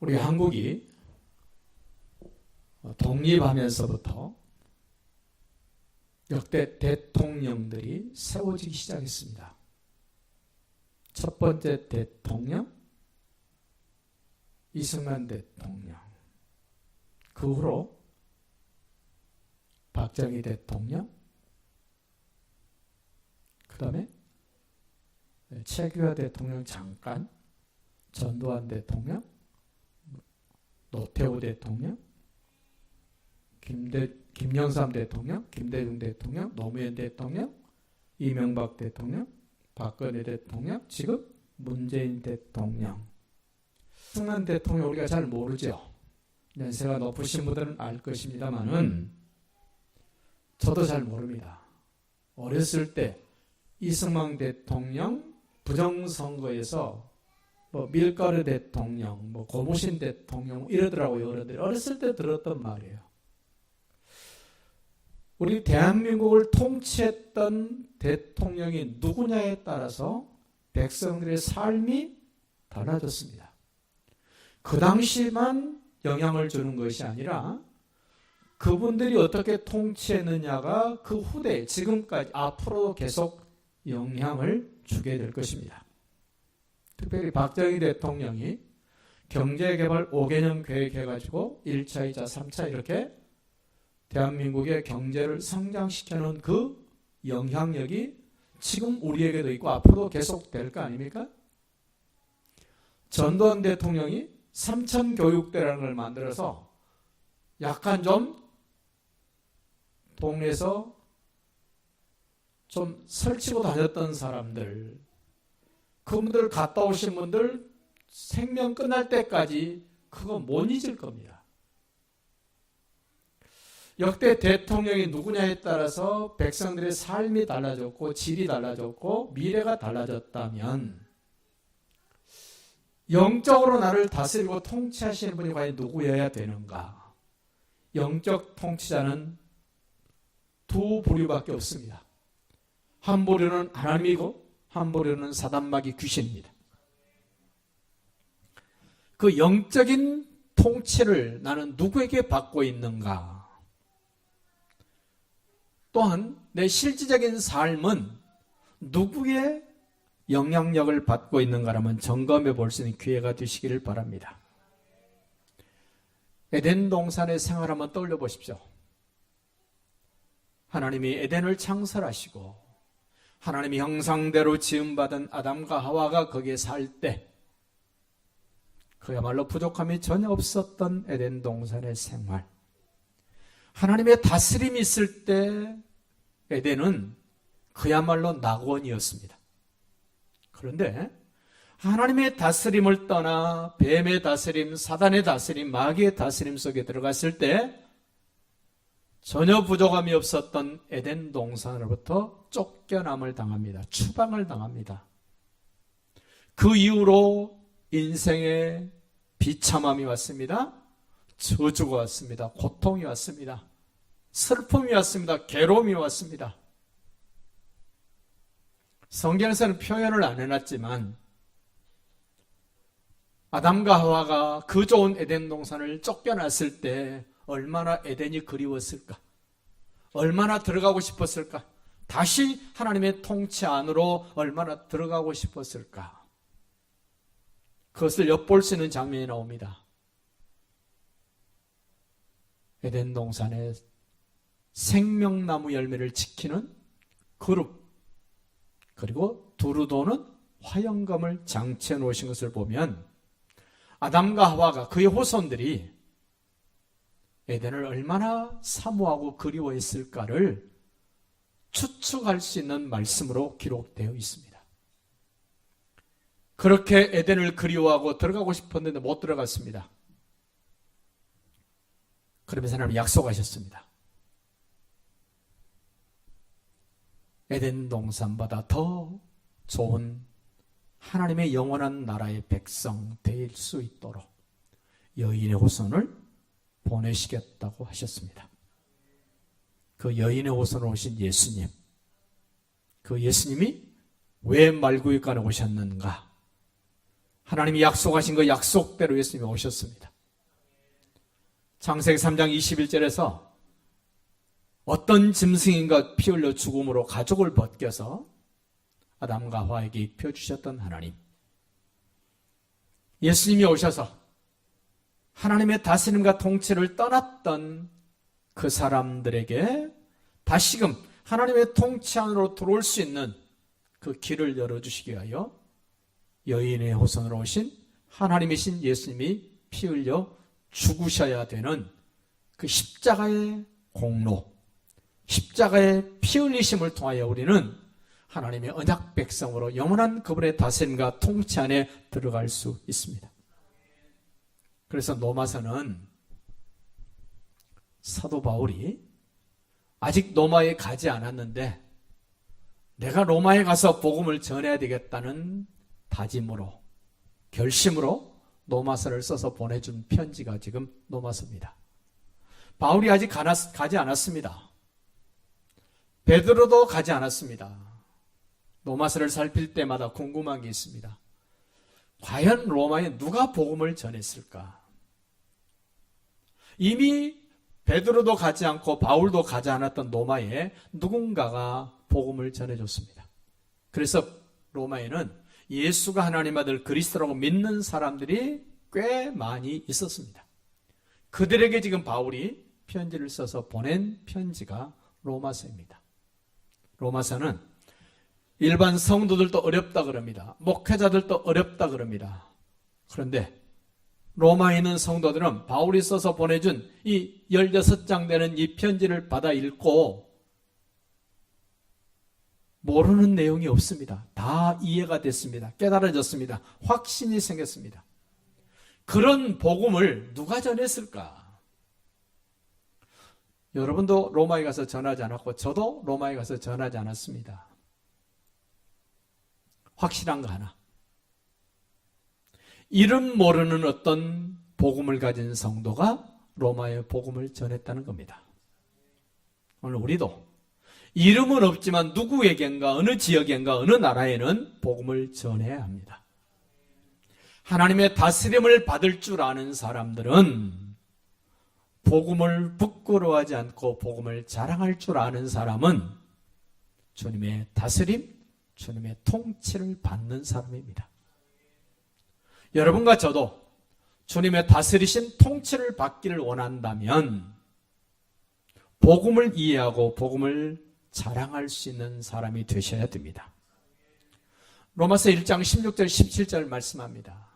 우리 한국이 독립하면서부터 역대 대통령들이 세워지기 시작했습니다. 첫 번째 대통령 이승만 대통령, 그 후로 박정희 대통령, 그 다음에 최규하 대통령 잠깐, 전두환 대통령, 노태우 대통령, 김영삼 대통령, 김대중 대통령, 노무현 대통령, 이명박 대통령, 박근혜 대통령, 지금 문재인 대통령. 이승만 대통령 우리가 잘 모르죠. 연세가 높으신 분들은 알 것입니다만은 저도 잘 모릅니다. 어렸을 때 이승만 대통령 부정선거에서 밀가루 대통령, 고무신 대통령 이러더라고요. 어른들이 어렸을 때 들었던 말이에요. 우리 대한민국을 통치했던 대통령이 누구냐에 따라서 백성들의 삶이 달라졌습니다. 그 당시만 영향을 주는 것이 아니라 그분들이 어떻게 통치했느냐가 그 후대, 지금까지 앞으로 계속 영향을 주게 될 것입니다. 특별히 박정희 대통령이 경제개발 5개년 계획해가지고 1차, 2차, 3차 이렇게 대한민국의 경제를 성장시켜놓은 그 영향력이 지금 우리에게도 있고 앞으로도 계속될 거 아닙니까? 전두환 대통령이 삼천교육대라는 걸 만들어서 약간 좀 동네에서 좀 설치고 다녔던 사람들, 그분들 갔다 오신 분들 생명 끝날 때까지 그거 못 잊을 겁니다. 역대 대통령이 누구냐에 따라서 백성들의 삶이 달라졌고 질이 달라졌고 미래가 달라졌다면 영적으로 나를 다스리고 통치하시는 분이 과연 누구여야 되는가? 영적 통치자는 두 부류밖에 없습니다. 한 부류는 하나님이고 한 부류는 사단마귀 귀신입니다. 그 영적인 통치를 나는 누구에게 받고 있는가? 또한 내 실질적인 삶은 누구의 영향력을 받고 있는가라면 점검해 볼 수 있는 기회가 되시기를 바랍니다. 에덴 동산의 생활 한번 떠올려 보십시오. 하나님이 에덴을 창설하시고 하나님의 형상대로 지음받은 아담과 하와가 거기에 살 때 그야말로 부족함이 전혀 없었던 에덴 동산의 생활, 하나님의 다스림이 있을 때 에덴은 그야말로 낙원이었습니다. 그런데 하나님의 다스림을 떠나 뱀의 다스림, 사단의 다스림, 마귀의 다스림 속에 들어갔을 때 전혀 부족함이 없었던 에덴 동산으로부터 쫓겨남을 당합니다. 추방을 당합니다. 그 이후로 인생에 비참함이 왔습니다. 저주가 왔습니다. 고통이 왔습니다. 슬픔이 왔습니다. 괴로움이 왔습니다. 성경에서는 표현을 안 해놨지만 아담과 하와가 그 좋은 에덴 동산을 쫓겨났을 때 얼마나 에덴이 그리웠을까? 얼마나 들어가고 싶었을까? 다시 하나님의 통치 안으로 얼마나 들어가고 싶었을까? 그것을 엿볼 수 있는 장면이 나옵니다. 에덴 동산에 생명나무 열매를 지키는 그룹, 그리고 두루 도는 화영검을 장치해 놓으신 것을 보면 아담과 하와가 그의 후손들이 에덴을 얼마나 사모하고 그리워했을까를 추측할 수 있는 말씀으로 기록되어 있습니다. 그렇게 에덴을 그리워하고 들어가고 싶었는데 못 들어갔습니다. 그러면서 하나님 약속하셨습니다. 에덴 동산보다 더 좋은 하나님의 영원한 나라의 백성 될 수 있도록 여인의 후손을 보내시겠다고 하셨습니다. 그 여인의 후손으로 오신 예수님, 그 예수님이 왜 말구유간에 오셨는가? 하나님이 약속하신 그 약속대로 예수님이 오셨습니다. 창세기 3장 21절에서 어떤 짐승인가 피 흘려 죽음으로 가족을 벗겨서 아담과 하와에게 입혀주셨던 하나님, 예수님이 오셔서 하나님의 다스림과 통치를 떠났던 그 사람들에게 다시금 하나님의 통치 안으로 들어올 수 있는 그 길을 열어주시기 위하여 여인의 후손으로 오신 하나님이신 예수님이 피 흘려 죽으셔야 되는 그 십자가의 공로, 십자가의 피 흘리심을 통하여 우리는 하나님의 언약 백성으로 영원한 그분의 다스림과 통치 안에 들어갈 수 있습니다. 그래서 로마서는 사도 바울이 아직 로마에 가지 않았는데 내가 로마에 가서 복음을 전해야 되겠다는 다짐으로, 결심으로 로마서를 써서 보내준 편지가 지금 로마서입니다. 바울이 아직 가지 않았습니다. 베드로도 가지 않았습니다. 로마서를 살필 때마다 궁금한 게 있습니다. 과연 로마에 누가 복음을 전했을까? 이미 베드로도 가지 않고 바울도 가지 않았던 로마에 누군가가 복음을 전해줬습니다. 그래서 로마에는 예수가 하나님 아들 그리스도라고 믿는 사람들이 꽤 많이 있었습니다. 그들에게 지금 바울이 편지를 써서 보낸 편지가 로마서입니다. 로마서는 일반 성도들도 어렵다 그럽니다. 목회자들도 어렵다 그럽니다. 그런데 로마에 있는 성도들은 바울이 써서 보내준 이 16장 되는 이 편지를 받아 읽고 모르는 내용이 없습니다. 다 이해가 됐습니다. 깨달아졌습니다. 확신이 생겼습니다. 그런 복음을 누가 전했을까? 여러분도 로마에 가서 전하지 않았고 저도 로마에 가서 전하지 않았습니다. 확실한 거 하나. 이름 모르는 어떤 복음을 가진 성도가 로마의 복음을 전했다는 겁니다. 오늘 우리도 이름은 없지만 누구에겐가 어느 지역엔가 어느 나라에는 복음을 전해야 합니다. 하나님의 다스림을 받을 줄 아는 사람들은 복음을 부끄러워하지 않고 복음을 자랑할 줄 아는 사람은 주님의 다스림, 주님의 통치를 받는 사람입니다. 여러분과 저도 주님의 다스리신 통치를 받기를 원한다면 복음을 이해하고 복음을 자랑할 수 있는 사람이 되셔야 됩니다. 로마서 1장 16절 17절 말씀합니다.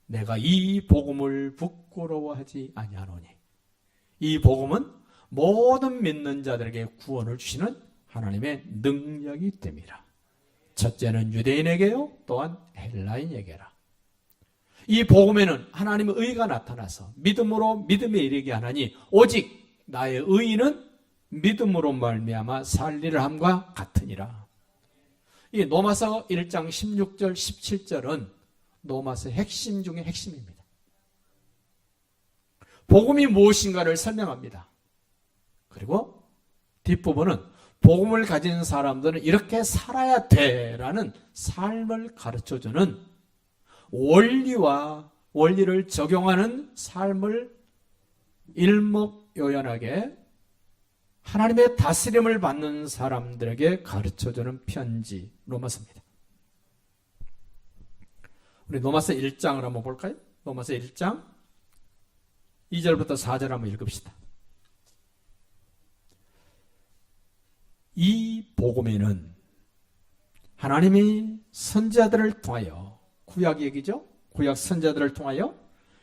내가 이 복음을 부끄러워하지 아니하노니. 이 복음은 모든 믿는 자들에게 구원을 주시는 하나님의 능력이 됨이라. 첫째는 유대인에게요, 또한 헬라인에게라. 이 복음에는 하나님의 의가 나타나서 믿음으로 믿음에 이르게 하나니 오직 나의 의는 믿음으로 말미암아 살리를 함과 같으니라. 이 로마서 1장 16절 17절은 로마서의 핵심 중의 핵심입니다. 복음이 무엇인가를 설명합니다. 그리고 뒷부분은 복음을 가진 사람들은 이렇게 살아야 돼라는 삶을 가르쳐주는 원리를 적용하는 삶을 일목요연하게 하나님의 다스림을 받는 사람들에게 가르쳐주는 편지 로마서입니다. 우리 로마서 1장을 한번 볼까요? 로마서 1장 2절부터 4절 한번 읽읍시다. 이 복음에는 하나님이 선지자들을 통하여, 구약 얘기죠? 구약 선지자들을 통하여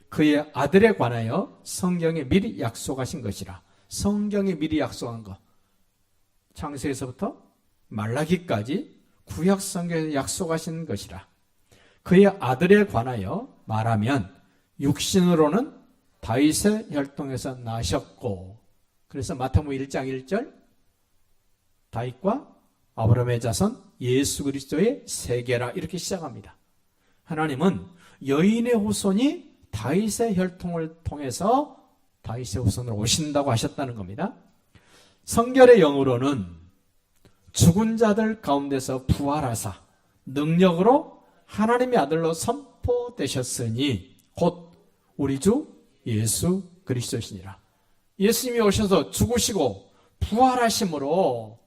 그의 아들에 관하여 성경에 미리 약속하신 것이라. 성경에 미리 약속한 것, 창세에서부터 말라기까지 구약 성경에 약속하신 것이라. 그의 아들에 관하여 말하면 육신으로는 다윗의 혈통에서 나셨고, 그래서 마태복음 1장 1절 다윗과 아브라함의 자손 예수 그리스도의 세계라 이렇게 시작합니다. 하나님은 여인의 후손이 다윗의 혈통을 통해서 다윗의 후손으로 오신다고 하셨다는 겁니다. 성결의 영으로는 죽은 자들 가운데서 부활하사 능력으로 하나님의 아들로 선포되셨으니 곧 우리 주 예수 그리스도시니라. 예수님이 오셔서 죽으시고 부활하심으로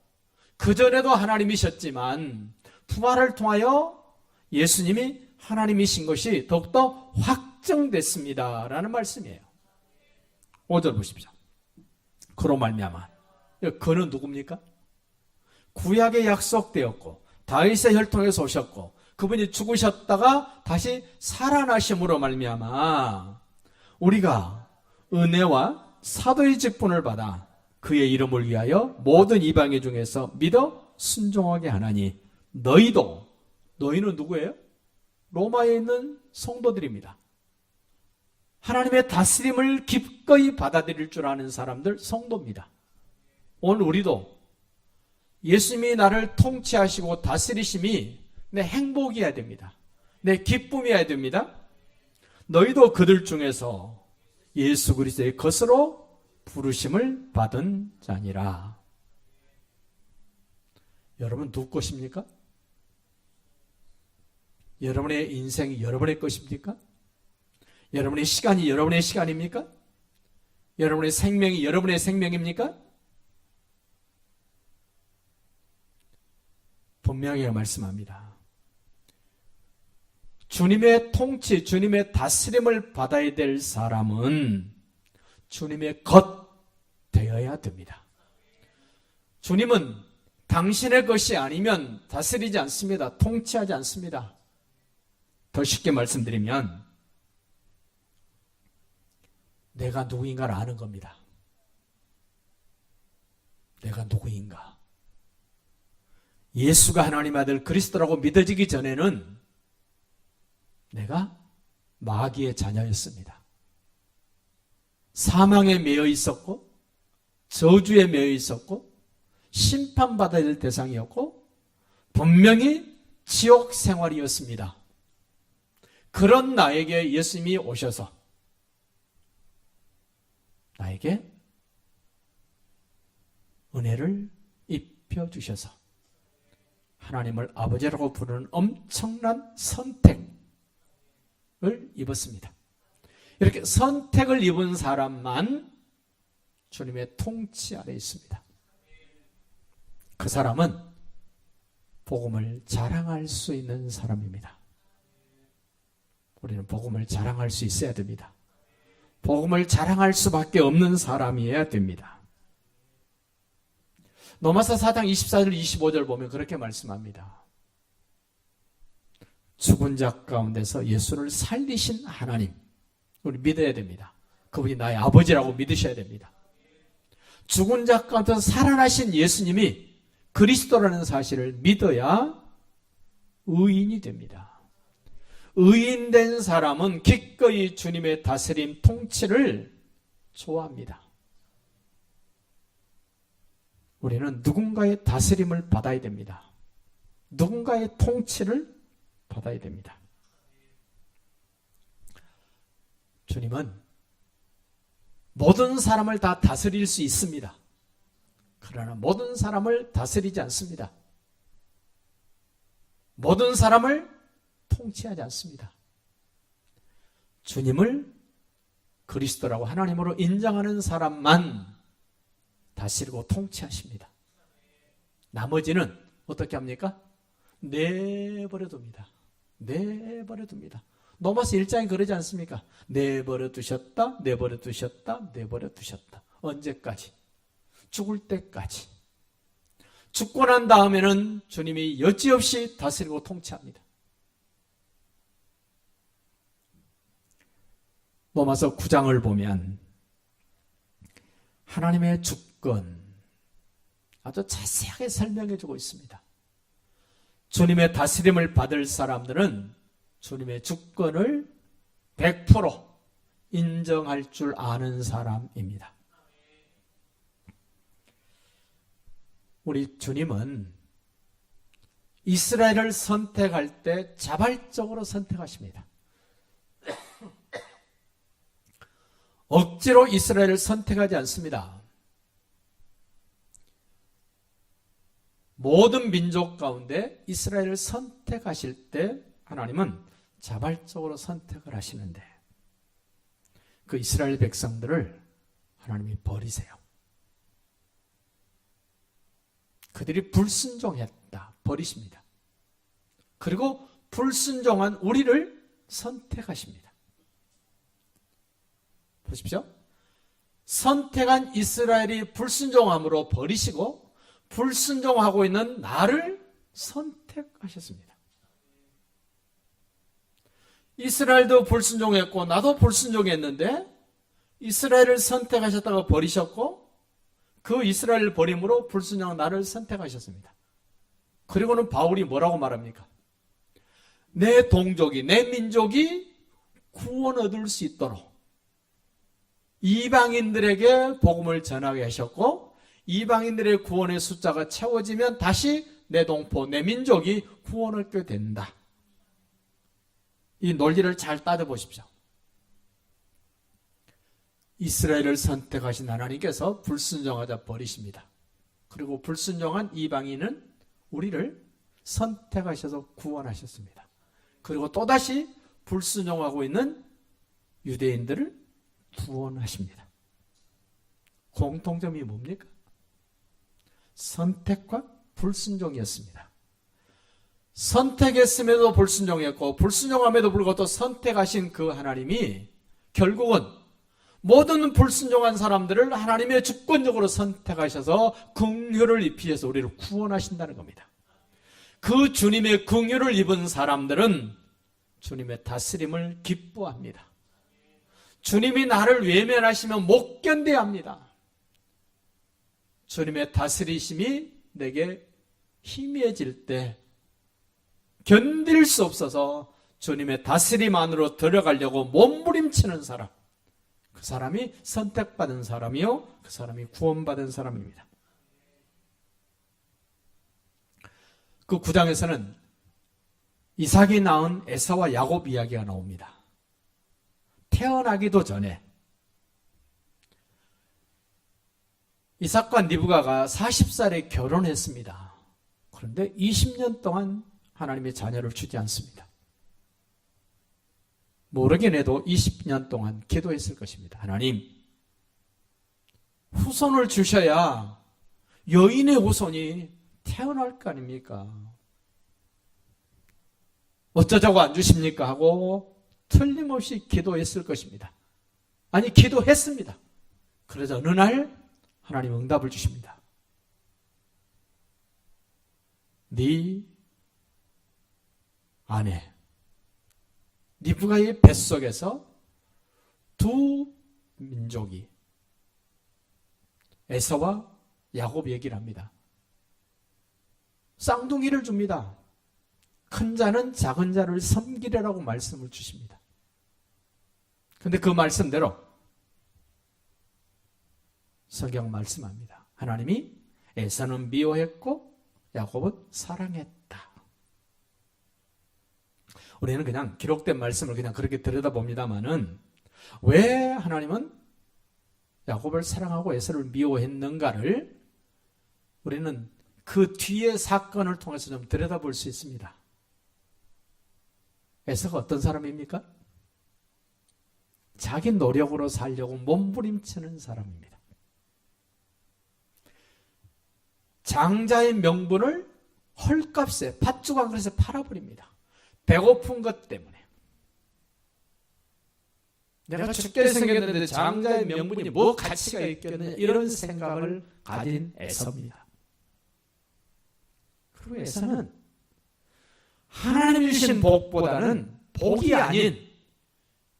그전에도 하나님이셨지만 부활을 통하여 예수님이 하나님이신 것이 더욱더 확정됐습니다 라는 말씀이에요. 5절 보십시오. 그로 말미암아. 그는 누굽니까? 구약에 약속되었고 다윗의 혈통에서 오셨고 그분이 죽으셨다가 다시 살아나심으로 말미암아 우리가 은혜와 사도의 직분을 받아 그의 이름을 위하여 모든 이방인 중에서 믿어 순종하게 하나니 너희는 누구예요? 로마에 있는 성도들입니다. 하나님의 다스림을 기꺼이 받아들일 줄 아는 사람들, 성도입니다. 오늘 우리도 예수님이 나를 통치하시고 다스리심이 내 행복이어야 됩니다. 내 기쁨이어야 됩니다. 너희도 그들 중에서 예수 그리스도의 것으로 부르심을 받은 자니라. 여러분 누구 것입니까? 여러분의 인생이 여러분의 것입니까? 여러분의 시간이 여러분의 시간입니까? 여러분의 생명이 여러분의 생명입니까? 분명히 말씀합니다. 주님의 통치, 주님의 다스림을 받아야 될 사람은 주님의 것 되어야 됩니다. 주님은 당신의 것이 아니면 다스리지 않습니다. 통치하지 않습니다. 더 쉽게 말씀드리면 내가 누구인가를 아는 겁니다. 내가 누구인가. 예수가 하나님 아들 그리스도라고 믿어지기 전에는 내가 마귀의 자녀였습니다. 사망에 매여 있었고 저주에 매여 있었고 심판받아야 될 대상이었고 분명히 지옥 생활이었습니다. 그런 나에게 예수님이 오셔서 나에게 은혜를 입혀주셔서 하나님을 아버지라고 부르는 엄청난 선택을 입었습니다. 이렇게 선택을 입은 사람만 주님의 통치 아래 있습니다. 그 사람은 복음을 자랑할 수 있는 사람입니다. 우리는 복음을 자랑할 수 있어야 됩니다. 복음을 자랑할 수밖에 없는 사람이어야 됩니다. 로마서 4장 24절 25절 보면 그렇게 말씀합니다. 죽은 자 가운데서 예수를 살리신 하나님, 우리 믿어야 됩니다. 그분이 나의 아버지라고 믿으셔야 됩니다. 죽은 자 가운데서 살아나신 예수님이 그리스도라는 사실을 믿어야 의인이 됩니다. 의인된 사람은 기꺼이 주님의 다스림, 통치를 좋아합니다. 우리는 누군가의 다스림을 받아야 됩니다. 누군가의 통치를 받아야 됩니다. 주님은 모든 사람을 다 다스릴 수 있습니다. 그러나 모든 사람을 다스리지 않습니다. 모든 사람을 통치하지 않습니다. 주님을 그리스도라고 하나님으로 인정하는 사람만 다스리고 통치하십니다. 나머지는 어떻게 합니까? 내버려 둡니다. 로마서 1장에 그러지 않습니까? 내버려 두셨다. 언제까지? 죽을 때까지. 죽고 난 다음에는 주님이 여지없이 다스리고 통치합니다. 로마서 9장을 보면 하나님의 주권 아주 자세하게 설명해 주고 있습니다. 주님의 다스림을 받을 사람들은 주님의 주권을 100% 인정할 줄 아는 사람입니다. 우리 주님은 이스라엘을 선택할 때 자발적으로 선택하십니다. 억지로 이스라엘을 선택하지 않습니다. 모든 민족 가운데 이스라엘을 선택하실 때 하나님은 자발적으로 선택을 하시는데 그 이스라엘 백성들을 하나님이 버리세요. 그들이 불순종했다. 버리십니다. 그리고 불순종한 우리를 선택하십니다. 보십시오. 선택한 이스라엘이 불순종함으로 버리시고 불순종하고 있는 나를 선택하셨습니다. 이스라엘도 불순종했고 나도 불순종했는데 이스라엘을 선택하셨다가 버리셨고 그 이스라엘을 버림으로 불순종한 나를 선택하셨습니다. 그리고는 바울이 뭐라고 말합니까? 내 동족이, 내 민족이 구원 얻을 수 있도록 이방인들에게 복음을 전하게 하셨고 이방인들의 구원의 숫자가 채워지면 다시 내 동포, 내 민족이 구원 얻게 된다. 이 논리를 잘 따져보십시오. 이스라엘을 선택하신 하나님께서 불순종하자 버리십니다. 그리고 불순종한 이방인은 우리를 선택하셔서 구원하셨습니다. 그리고 또다시 불순종하고 있는 유대인들을 구원하십니다. 공통점이 뭡니까? 선택과 불순종이었습니다. 선택했음에도 불순종했고 불순종함에도 불구하고 또 선택하신 그 하나님이 결국은 모든 불순종한 사람들을 하나님의 주권적으로 선택하셔서 긍휼을 입히셔서 우리를 구원하신다는 겁니다. 그 주님의 긍휼을 입은 사람들은 주님의 다스림을 기뻐합니다. 주님이 나를 외면하시면 못 견뎌야 합니다. 주님의 다스리심이 내게 희미해질 때 견딜 수 없어서 주님의 다스림 안으로 들어가려고 몸부림치는 사람, 그 사람이 선택받은 사람이요, 그 사람이 구원받은 사람입니다. 그 9장에서는 이삭이 낳은 에사와 야곱 이야기가 나옵니다. 태어나기도 전에 이삭과 리브가가 40살에 결혼했습니다. 그런데 20년 동안 하나님의 자녀를 주지 않습니다. 모르긴 해도 20년 동안 기도했을 것입니다. 하나님, 후손을 주셔야 여인의 후손이 태어날 거 아닙니까? 어쩌자고 안 주십니까? 하고 틀림없이 기도했을 것입니다. 아니, 기도했습니다. 그러자 어느 날 하나님 응답을 주십니다. 네 아내 리브가의 뱃속에서 두 민족이 에서와 야곱 얘기를 합니다. 쌍둥이를 줍니다. 큰 자는 작은 자를 섬기려라고 말씀을 주십니다. 그런데 그 말씀대로 성경 말씀합니다. 하나님이 에서는 미워했고 야곱은 사랑했다. 우리는 그냥 기록된 말씀을 그냥 그렇게 들여다봅니다만은 왜 하나님은 야곱을 사랑하고 에서를 미워했는가를 우리는 그 뒤의 사건을 통해서 좀 들여다볼 수 있습니다. 에서가 어떤 사람입니까? 자기 노력으로 살려고 몸부림치는 사람입니다. 장자의 명분을 헐값에 팥죽 한 그릇에 팔아버립니다. 배고픈 것 때문에. 내가 죽게 생겼는데 장자의 명분이 뭐 가치가 있겠느냐, 이런 생각을 가진 에서입니다. 그리고 에서는 하나님 주신 복보다는 복이 아닌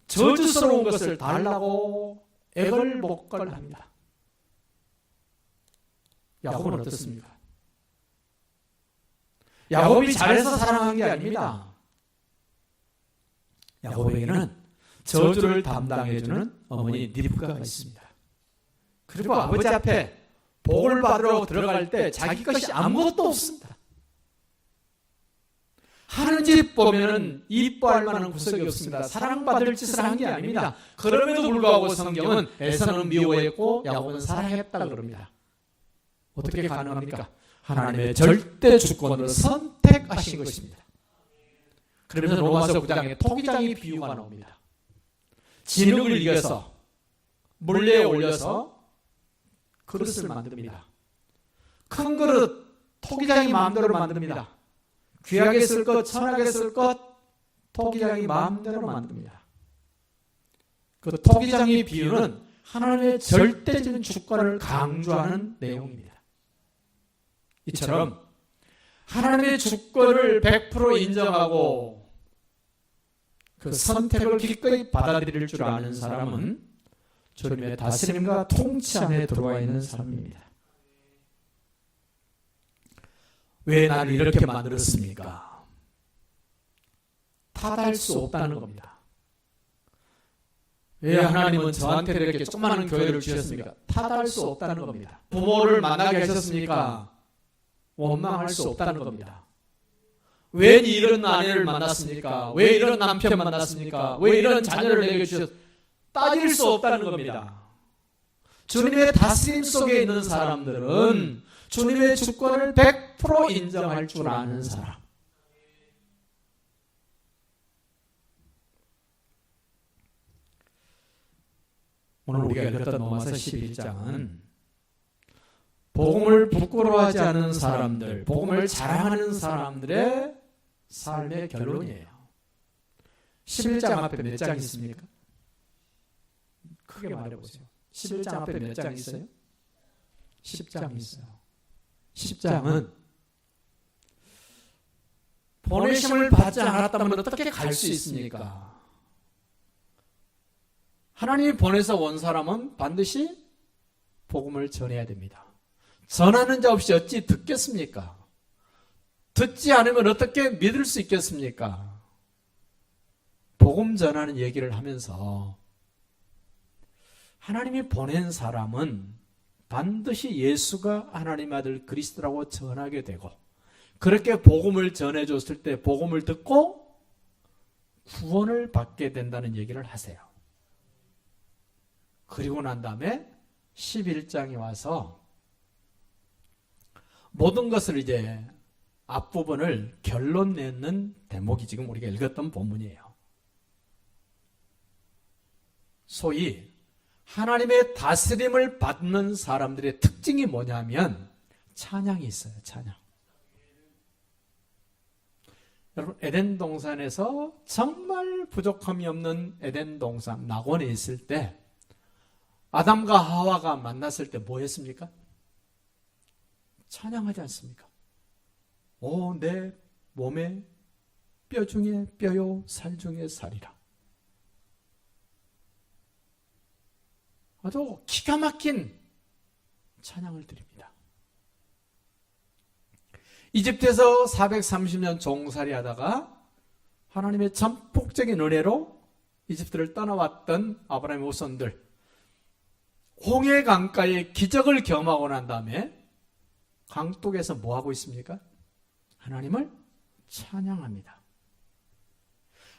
저주스러운 것을 달라고 애걸복걸합니다. 야곱은 어떻습니까? 야곱이 잘해서 사랑한 게 아닙니다. 야곱에게는 저주를 담당해주는 어머니 리브가가 있습니다. 그리고 아버지 앞에 복을 받으러 들어갈 때 자기 것이 아무것도 없습니다. 하는 짓 보면은 이뻐할 만한 구석이 없습니다. 사랑받을 짓을 한 게 아닙니다. 그럼에도 불구하고 성경은 에서는 미워했고 야곱은 사랑했다 그럽니다. 어떻게 가능합니까? 하나님의 절대 주권으로 선택하신 것입니다. 그러면서 로마서 9장에 토기장의 비유가 나옵니다. 진흙을 이겨서 물레에 올려서 그릇을 만듭니다. 큰 그릇 토기장이 마음대로 만듭니다. 귀하게 쓸 것, 천하게 쓸 것 토기장이 마음대로 만듭니다. 그 토기장의 비유는 하나님의 절대적인 주권을 강조하는 내용입니다. 이처럼 하나님의 주권을 100% 인정하고 그 선택을 기꺼이 받아들일 줄 아는 사람은 주님의 다스림과 통치 안에 들어와 있는 사람입니다. 왜 나를 이렇게 만들었습니까? 탓할 수 없다는 겁니다. 왜 하나님은 저한테 이렇게 조그마한 교회를 주셨습니까? 탓할 수 없다는 겁니다. 부모를 만나게 하셨습니까? 원망할 수 없다는 겁니다. 왜 이런 아내를 만났습니까? 왜 이런 남편 만났습니까? 왜 이런 자녀를 내게 주셨습니까? 따질 수 없다는 겁니다. 주님의 다스림 속에 있는 사람들은 주님의 주권을 100% 인정할 줄 아는 사람. 오늘 우리가 읽었던 로마서 11장은 복음을 부끄러워하지 않는 사람들, 복음을 자랑하는 사람들의 삶의 결론이에요. 11장 앞에 몇 장 있습니까? 크게 말해보세요. 11장 앞에 몇 장 있어요? 10장 있어요. 10장은 보내심을 받지 않았다면 어떻게 갈 수 있습니까? 하나님이 보내서 온 사람은 반드시 복음을 전해야 됩니다. 전하는 자 없이 어찌 듣겠습니까? 듣지 않으면 어떻게 믿을 수 있겠습니까? 복음 전하는 얘기를 하면서 하나님이 보낸 사람은 반드시 예수가 하나님 아들 그리스도라고 전하게 되고 그렇게 복음을 전해줬을 때 복음을 듣고 구원을 받게 된다는 얘기를 하세요. 그리고 난 다음에 11장에 와서 모든 것을 이제 앞부분을 결론 내는 대목이 지금 우리가 읽었던 본문이에요. 소위 하나님의 다스림을 받는 사람들의 특징이 뭐냐면 찬양이 있어요. 찬양. 여러분 에덴 동산에서 정말 부족함이 없는 에덴 동산 낙원에 있을 때 아담과 하와가 만났을 때 뭐 했습니까? 찬양하지 않습니까? 오, 내 몸에 뼈 중에 뼈요 살 중에 살이라. 아주 기가 막힌 찬양을 드립니다. 이집트에서 430년 종살이 하다가 하나님의 전폭적인 은혜로 이집트를 떠나왔던 아브라함의 후손들 홍해 강가에 기적을 경험하고 난 다음에 강둑에서 뭐 하고 있습니까? 하나님을 찬양합니다.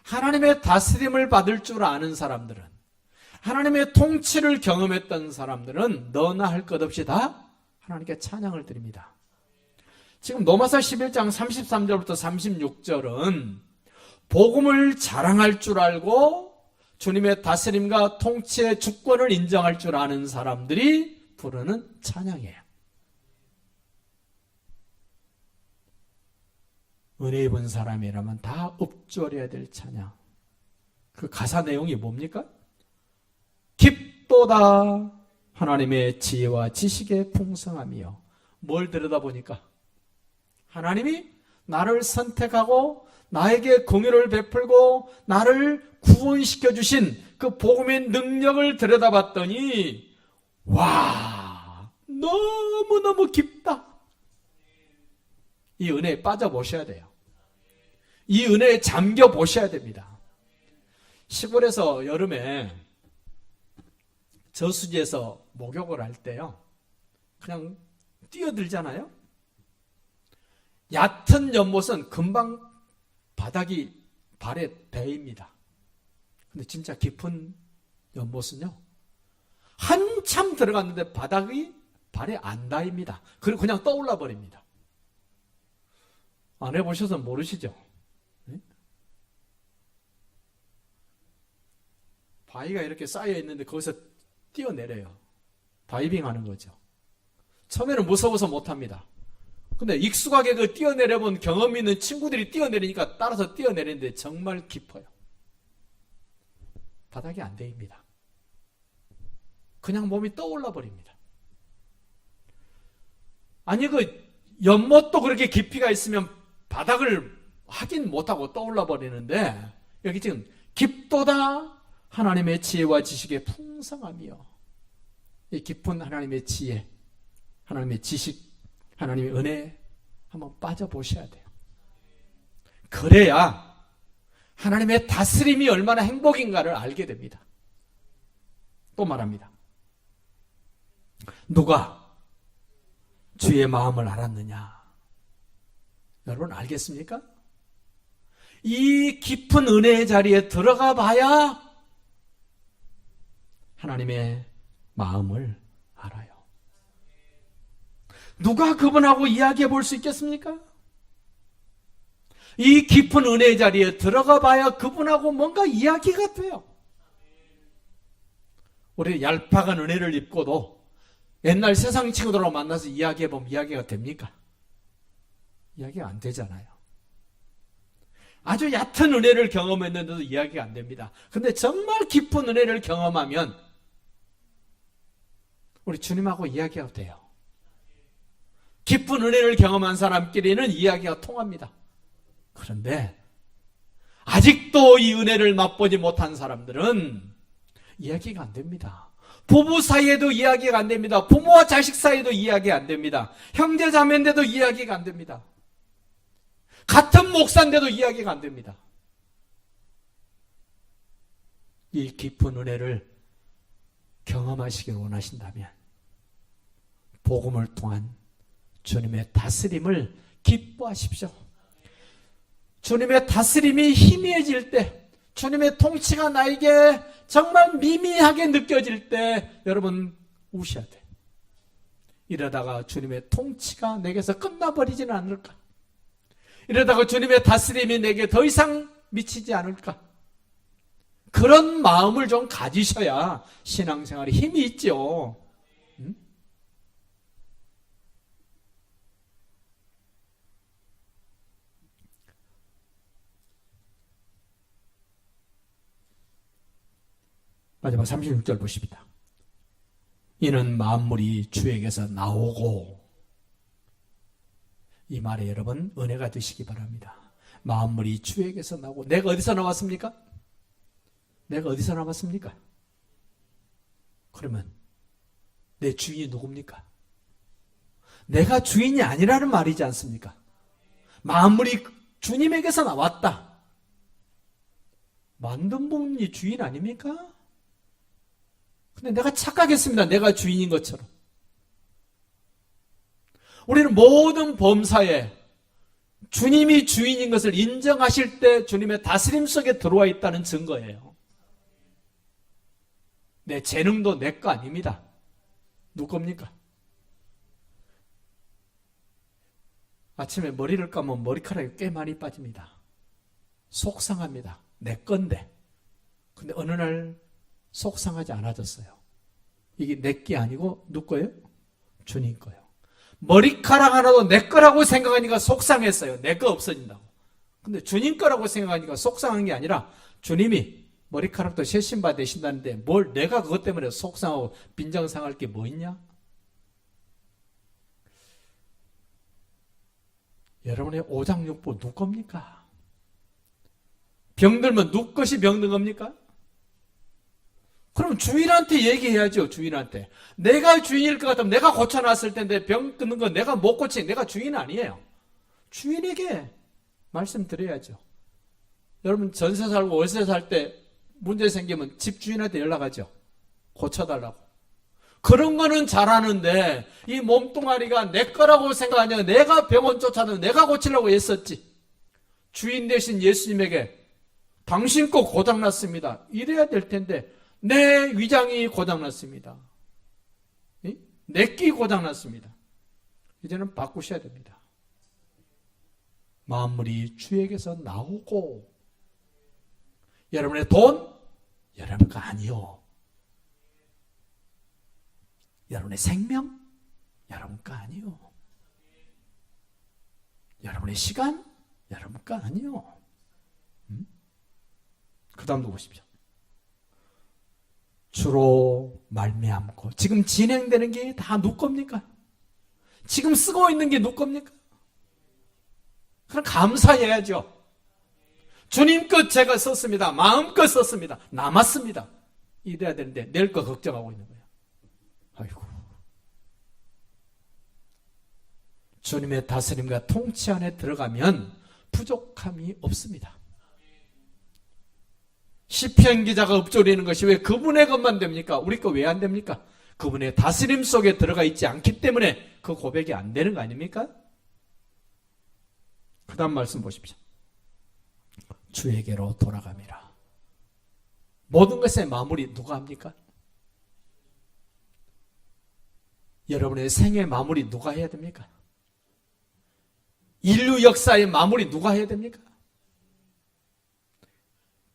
하나님의 다스림을 받을 줄 아는 사람들은 하나님의 통치를 경험했던 사람들은 너나 할 것 없이 다 하나님께 찬양을 드립니다. 지금 로마서 11장 33절부터 36절은 복음을 자랑할 줄 알고 주님의 다스림과 통치의 주권을 인정할 줄 아는 사람들이 부르는 찬양이에요. 은혜 입은 사람이라면 다 읊조려야 될 찬양. 그 가사 내용이 뭡니까? 깊도다 하나님의 지혜와 지식의 풍성함이요. 뭘 들여다보니까? 하나님이 나를 선택하고 나에게 공의를 베풀고 나를 구원시켜 주신 그 복음의 능력을 들여다봤더니 와, 너무너무 깊다. 이 은혜에 빠져보셔야 돼요. 이 은혜에 잠겨보셔야 됩니다. 시골에서 여름에 저수지에서 목욕을 할 때요, 그냥 뛰어들잖아요. 얕은 연못은 금방 바닥이 발에 베입니다. 근데 진짜 깊은 연못은요, 한참 들어갔는데 바닥이 발에 안 닿습니다. 그리고 그냥 떠올라 버립니다. 안 해보셔서 모르시죠? 바위가 이렇게 쌓여 있는데 거기서 뛰어내려요. 다이빙 하는 거죠. 처음에는 무서워서 못합니다. 근데 익숙하게 그 뛰어내려본 경험 있는 친구들이 뛰어내리니까 따라서 뛰어내리는데 정말 깊어요. 바닥이 안 대입니다. 그냥 몸이 떠올라 버립니다. 아니 그 연못도 그렇게 깊이가 있으면 바닥을 확인 못하고 떠올라 버리는데 여기 지금 깊도다 하나님의 지혜와 지식의 풍성함이요. 이 깊은 하나님의 지혜, 하나님의 지식, 하나님의 은혜 한번 빠져보셔야 돼요. 그래야 하나님의 다스림이 얼마나 행복인가를 알게 됩니다. 또 말합니다. 누가 주의 마음을 알았느냐? 여러분 알겠습니까? 이 깊은 은혜의 자리에 들어가 봐야 하나님의 마음을 알아요. 누가 그분하고 이야기해 볼 수 있겠습니까? 이 깊은 은혜의 자리에 들어가 봐야 그분하고 뭔가 이야기가 돼요. 우리 얄팍한 은혜를 입고도 옛날 세상 친구들하고 만나서 이야기해 보면 이야기가 됩니까? 이야기가 안 되잖아요. 아주 얕은 은혜를 경험했는데도 이야기가 안 됩니다. 근데 정말 깊은 은혜를 경험하면 우리 주님하고 이야기가 돼요. 깊은 은혜를 경험한 사람끼리는 이야기가 통합니다. 그런데 아직도 이 은혜를 맛보지 못한 사람들은 이야기가 안 됩니다. 부부 사이에도 이야기가 안 됩니다. 부모와 자식 사이에도 이야기가 안 됩니다. 형제 자매인데도 이야기가 안 됩니다. 같은 목사인데도 이야기가 안 됩니다. 이 깊은 은혜를 경험하시길 원하신다면 복음을 통한 주님의 다스림을 기뻐하십시오. 주님의 다스림이 희미해질 때, 주님의 통치가 나에게 정말 미미하게 느껴질 때 여러분 우셔야 돼요. 이러다가 주님의 통치가 내게서 끝나버리지는 않을까? 이러다가 주님의 다스림이 내게 더 이상 미치지 않을까? 그런 마음을 좀 가지셔야 신앙생활에 힘이 있죠. 마지막 36절 보십니다. 이는 만물이 주에게서 나오고, 이 말에 여러분 은혜가 되시기 바랍니다. 만물이 주에게서 나오고. 내가 어디서 나왔습니까? 내가 어디서 나왔습니까? 그러면 내 주인이 누굽니까? 내가 주인이 아니라는 말이지 않습니까? 만물이 주님에게서 나왔다. 만든 분이 주인 아닙니까? 근데 내가 착각했습니다. 내가 주인인 것처럼. 우리는 모든 범사에 주님이 주인인 것을 인정하실 때 주님의 다스림 속에 들어와 있다는 증거예요. 내 재능도 내 거 아닙니다. 누구 겁니까? 아침에 머리를 감으면 머리카락이 꽤 많이 빠집니다. 속상합니다. 내 건데. 근데 어느 날 속상하지 않아졌어요. 이게 내 게 아니고 누구 거예요? 주님 거예요. 머리카락 하나도 내 거라고 생각하니까 속상했어요. 내 거 없어진다고. 근데 주님 거라고 생각하니까 속상한 게 아니라 주님이 머리카락도 새 신발 되신다는데 뭘 내가 그것 때문에 속상하고 빈정상할 게 뭐 있냐? 여러분의 오장육부 누구 겁니까? 병들면 누구 것이 병든 겁니까? 그럼 주인한테 얘기해야죠. 주인한테. 내가 주인일 것 같으면 내가 고쳐놨을 텐데 병 드는 건 내가 못 고친, 내가 주인 아니에요. 주인에게 말씀드려야죠. 여러분 전세 살고 월세 살 때 문제 생기면 집 주인한테 연락하죠. 고쳐달라고. 그런 거는 잘하는데 이 몸뚱아리가 내 거라고 생각하냐. 내가 병원 쫓아는 내가 고치려고 애썼지. 주인 대신 예수님에게 당신 거 고장났습니다. 이래야 될 텐데 내 위장이 고장났습니다. 내 끼 고장났습니다. 이제는 바꾸셔야 됩니다. 만물이 주에게서 나오고 여러분의 돈, 여러분 거 아니요. 여러분의 생명? 여러분 거 아니요. 여러분의 시간? 여러분 거 아니요. 그 다음도 보십시오. 주로 말미암고 지금 진행되는 게 다 누구 겁니까? 지금 쓰고 있는 게 누구 겁니까? 그럼 감사해야죠. 주님 것 제가 썼습니다. 마음껏 썼습니다. 남았습니다. 이래야 되는데 내일 거 걱정하고 있는 거예요. 아이고. 주님의 다스림과 통치 안에 들어가면 부족함이 없습니다. 시편 기자가 읊조리는 것이 왜 그분의 것만 됩니까? 우리 거 왜 안 됩니까? 그분의 다스림 속에 들어가 있지 않기 때문에 그 고백이 안 되는 거 아닙니까? 그 다음 말씀 보십시오. 주에게로 돌아갑니다. 모든 것의 마무리 누가 합니까? 여러분의 생의 마무리 누가 해야 됩니까? 인류 역사의 마무리 누가 해야 됩니까?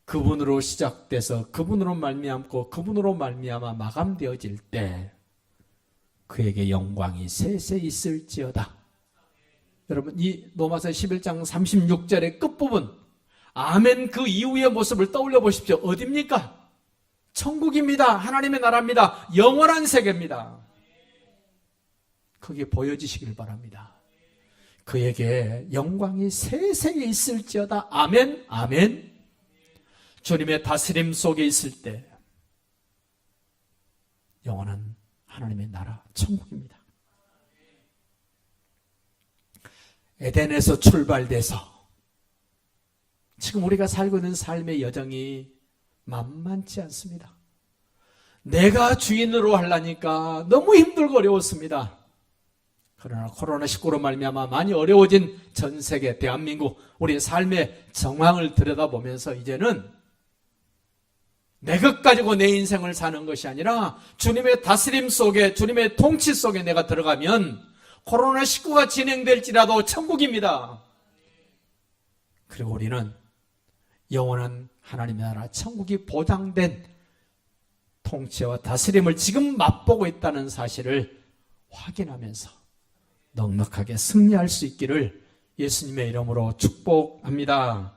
그분으로 시작돼서 그분으로 말미암고 그분으로 말미암아 마감되어질 때 그에게 영광이 세세 있을지어다. 여러분 이 로마서 11장 36절의 끝부분 아멘 그 이후의 모습을 떠올려 보십시오. 어디입니까? 천국입니다. 하나님의 나라입니다. 영원한 세계입니다. 그게 보여지시길 바랍니다. 그에게 영광이 세세에 있을지어다. 아멘 아멘. 주님의 다스림 속에 있을 때 영원한 하나님의 나라 천국입니다. 에덴에서 출발돼서 지금 우리가 살고 있는 삶의 여정이 만만치 않습니다. 내가 주인으로 하려니까 너무 힘들고 어려웠습니다. 그러나 코로나19로 말미암아 많이 어려워진 전 세계 대한민국 우리의 삶의 정황을 들여다보면서 이제는 내 것 가지고 내 인생을 사는 것이 아니라 주님의 다스림 속에 주님의 통치 속에 내가 들어가면 코로나19가 진행될지라도 천국입니다. 그리고 우리는 영원한 하나님의 나라 천국이 보장된 통치와 다스림을 지금 맛보고 있다는 사실을 확인하면서 넉넉하게 승리할 수 있기를 예수님의 이름으로 축복합니다.